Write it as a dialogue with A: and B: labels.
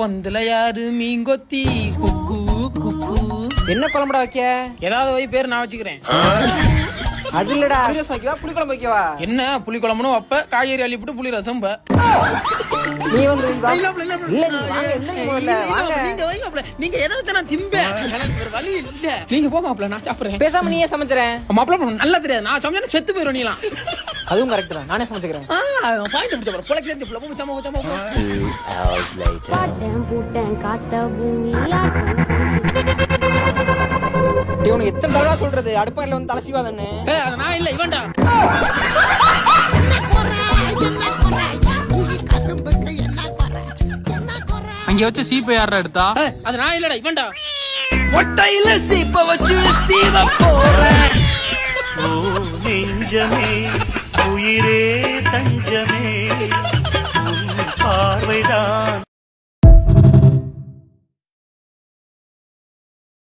A: பொந்துல யாரு மீங்கொத்தி குக்கு குக்கு.
B: என்ன குழம்புடா வைக்க?
A: ஏதாவது வை பேர் நான் வச்சுக்கிறேன்.
B: அது இல்லடா, வைக்கவா புளி குழம்பு வைக்கவா?
A: என்ன புளி குழம்புன்னு வப்ப, காய்கறி அள்ளிப்புட்டு புளி ரசம்.
B: நீ வந்து
A: நீங்க எதாவது நான் திம்பேன், வழி இல்ல. நீங்க போ மாப்ள, நான் சாப்பிடுறேன்.
B: பேசாம நீயே சமைச்சறேன்.
A: மாப்ள நல்லா தெரியாது, நான் சமைச்சா செத்து போயிரும். நீலாம்
B: அதுவும் கரெக்ட் தான், நானே சமைச்சுக்கிறேன்.
A: பாயிண்ட் முடிச்ச போற பொளக்கு சேர்ந்து புள்ள போச்சமா போச்சமா.
C: பாட்டம் பூட்டம் காத்த பூமி
B: உனக்கு எத்தனை தடவை சொல்றது அடுப்பாரில வந்து தலை சீவாதன்னு?
A: அது நான் இல்ல, இவன்டா.
D: அங்க வச்ச சீப்பை யாரா எடுத்தா?
A: அது நான் இல்லடா, இவன்டா.
E: ஒட்டையில சீப்ப வச்சு சீவ போறேன்.
F: ஓ நெஞ்சமே உயிரே தஞ்சமே, உன் பார்வைதான்